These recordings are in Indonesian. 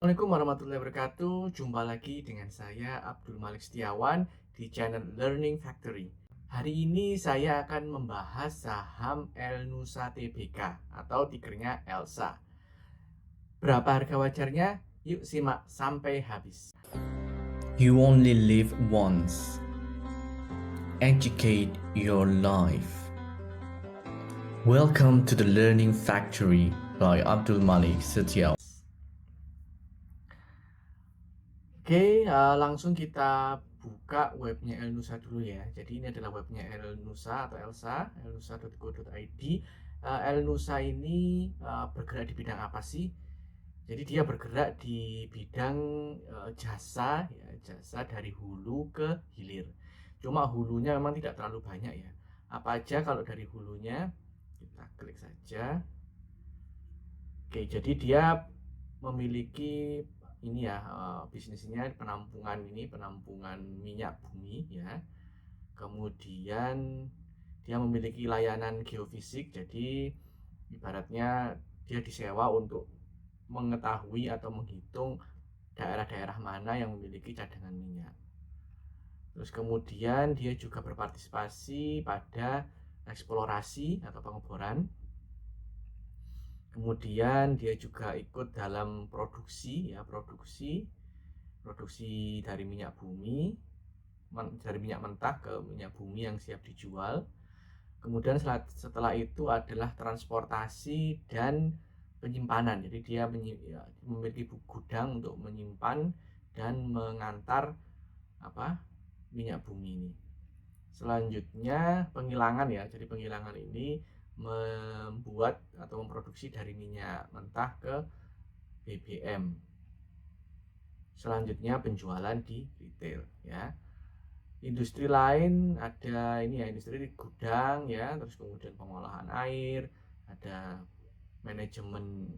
Assalamualaikum warahmatullahi wabarakatuh. Jumpa lagi dengan saya Abdul Malik Setiawan di channel Learning Factory. Hari ini saya akan membahas saham Elnusa Tbk atau tikernya ELSA. Berapa harga wajarnya? Yuk simak sampai habis. You only live once. Educate your life. Welcome to the Learning Factory by Abdul Malik Setiawan. Oke, langsung kita buka webnya Elnusa dulu ya. Jadi ini adalah webnya Elnusa atau Elsa, elnusa.co.id. Elnusa ini bergerak di bidang apa sih? Jadi dia bergerak di bidang jasa, ya, jasa dari hulu ke hilir. Cuma hulunya memang tidak terlalu banyak ya. Apa aja kalau dari hulunya? Kita klik saja. Oke, jadi dia memiliki ini ya, bisnisnya penampungan minyak bumi ya. Kemudian dia memiliki layanan geofisik, jadi ibaratnya dia disewa untuk mengetahui atau menghitung daerah-daerah mana yang memiliki cadangan minyak. Terus kemudian dia juga berpartisipasi pada eksplorasi atau pengeboran. Kemudian dia juga ikut dalam produksi dari minyak bumi, dari minyak mentah ke minyak bumi yang siap dijual. Kemudian setelah itu adalah transportasi dan penyimpanan. Jadi dia memiliki gudang untuk menyimpan dan mengantar minyak bumi ini. Selanjutnya penghilangan ya. Jadi penghilangan ini membuat atau memproduksi dari minyak mentah ke BBM. Selanjutnya penjualan di retail ya. Industri lain ada ini ya, industri gudang ya, terus kemudian pengolahan air, ada manajemen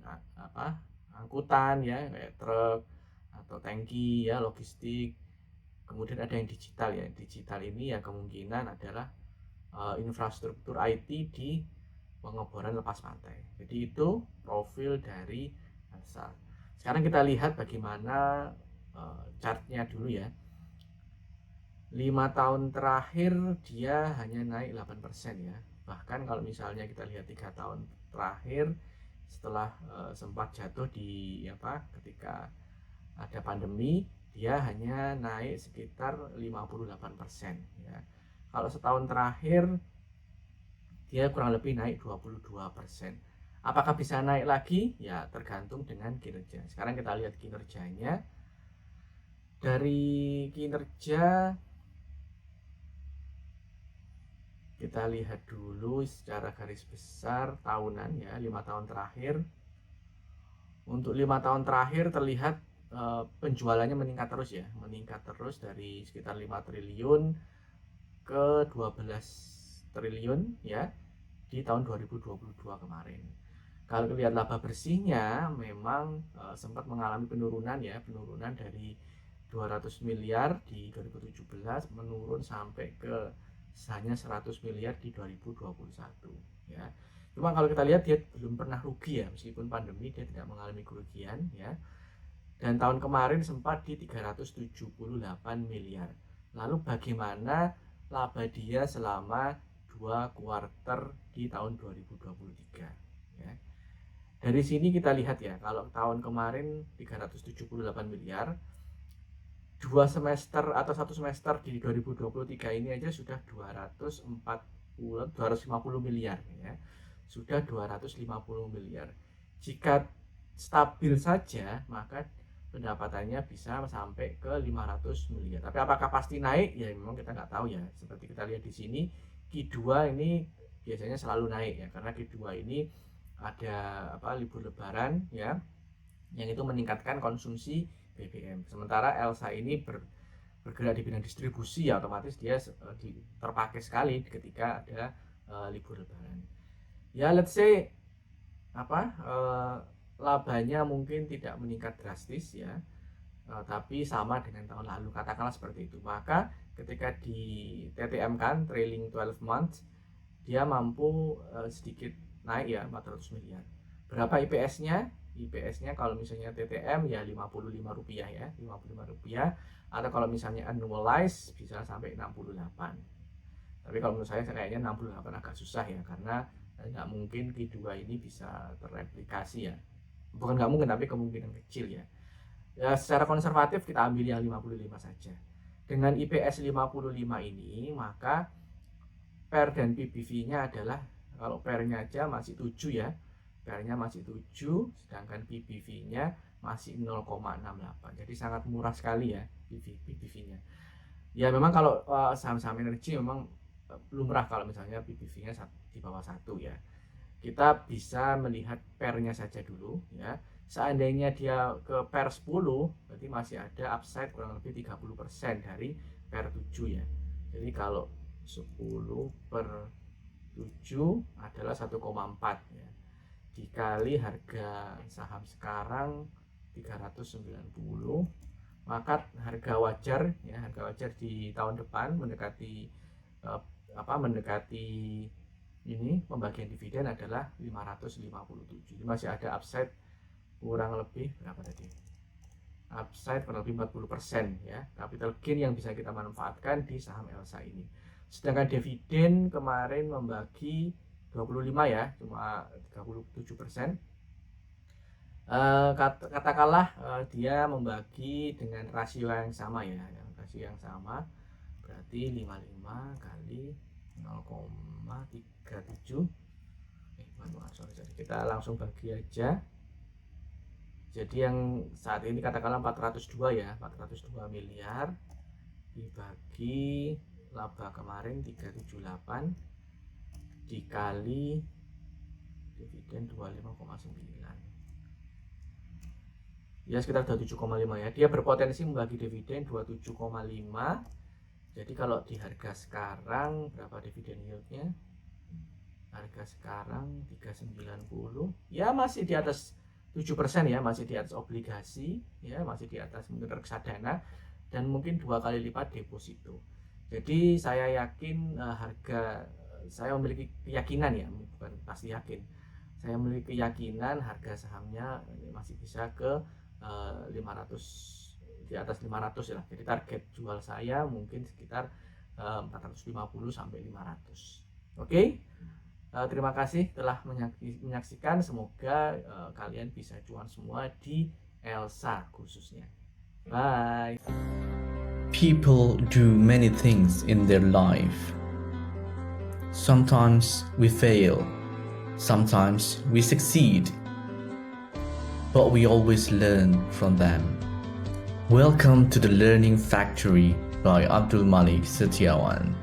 angkutan ya, kayak truk atau tangki ya, logistik. Kemudian ada yang digital ya. Digital ini ya kemungkinan adalah infrastruktur IT di pengeboran lepas pantai. Jadi itu profil dari ELSA. Sekarang kita lihat bagaimana chartnya dulu ya. 5 tahun terakhir dia hanya naik 8% ya. Bahkan kalau misalnya kita lihat 3 tahun terakhir setelah sempat jatuh di ketika ada pandemi, dia hanya naik sekitar 58% ya. Kalau setahun terakhir dia kurang lebih naik 22%. Apakah bisa naik lagi? Ya tergantung dengan kinerja. Sekarang kita lihat kinerjanya. Dari kinerja kita lihat dulu secara garis besar tahunan ya, 5 tahun terakhir. Untuk 5 tahun terakhir terlihat penjualannya meningkat terus ya, meningkat terus dari sekitar 5 triliun ke 12 triliun ya di tahun 2022 kemarin. Kalau lihat laba bersihnya memang sempat mengalami penurunan ya, penurunan dari 200 miliar di 2017 menurun sampai ke hanya 100 miliar di 2021 ya. Cuma kalau kita lihat dia belum pernah rugi ya, meskipun pandemi dia tidak mengalami kerugian ya. Dan tahun kemarin sempat di 378 miliar. Lalu bagaimana laba dia selama 2 kuarter di tahun 2023 ya. Dari sini kita lihat ya, kalau tahun kemarin 378 miliar, 1 semester di 2023 ini aja sudah 250 miliar ya. Sudah 250 miliar. Jika stabil saja, maka pendapatannya bisa sampai ke 500 miliar. Tapi apakah pasti naik? Ya memang kita nggak tahu ya. Seperti kita lihat di sini, Q2 ini biasanya selalu naik ya, karena Q2 ini ada libur lebaran ya, yang itu meningkatkan konsumsi BBM. Sementara ELSA ini bergerak di bidang distribusi ya, otomatis dia terpakai sekali ketika ada libur lebaran. Ya let's say labanya mungkin tidak meningkat drastis ya, tapi sama dengan tahun lalu, katakanlah seperti itu. Maka ketika di TTM kan trailing 12 months dia mampu sedikit naik ya, 400 miliar. Berapa IPS-nya? IPS-nya kalau misalnya TTM ya Rp55 ya, Rp55, atau kalau misalnya annualize bisa sampai 68. Tapi kalau menurut saya kayaknya 68 agak susah ya, karena nggak mungkin Q2 ini bisa terreplikasi ya. Bukan nggak mungkin, tapi kemungkinan kecil ya. Ya secara konservatif kita ambil yang 55 saja. Dengan IPS 55 ini, maka PER dan PBV-nya adalah, kalau PER-nya aja masih 7 ya, PER-nya masih 7, sedangkan PBV-nya masih 0,68. Jadi sangat murah sekali ya PBV-nya. Ya memang kalau saham-saham energi memang lumrah kalau misalnya PBV-nya di bawah 1 ya. Kita bisa melihat PER-nya saja dulu ya. Seandainya dia ke PER 10, berarti masih ada upside kurang lebih 30% dari PER 7 ya. Jadi kalau 10 per 7 adalah 1,4 ya. Dikali harga saham sekarang 390, maka harga wajar ya, harga wajar di tahun depan mendekati ini pembagian dividen adalah 557. Jadi masih ada upside kurang lebih berapa tadi? Upside kurang lebih 40% ya, capital gain yang bisa kita manfaatkan di saham ELSA ini. Sedangkan dividen kemarin membagi 25 ya, cuma 37%. Katakanlah dia membagi dengan rasio yang sama ya, rasio yang sama berarti 55 kali 0,37. Sorry, kita langsung bagi aja. Jadi yang saat ini katakanlah 402 ya, 402 miliar dibagi laba kemarin 378 dikali dividen 25,9 ya, sekitar 27,5 ya. Dia berpotensi membagi dividen 27,5. Jadi kalau di harga sekarang berapa dividen yieldnya? Harga sekarang 390 ya, masih di atas 7% ya, masih di atas obligasi ya, masih di atas mungkin reksadana, dan mungkin 2 kali lipat deposito. Jadi saya yakin saya memiliki keyakinan ya, bukan pasti yakin, saya memiliki keyakinan harga sahamnya masih bisa ke 500, di atas 500 ya. Jadi target jual saya mungkin sekitar 450 sampai 500. Oke. Terima kasih telah menyaksikan. Semoga kalian bisa cuan semua di ELSA khususnya. Bye. People do many things in their life. Sometimes we fail, sometimes we succeed, but we always learn from them. Welcome to the Learning Factory by Abdul Malik Setiawan.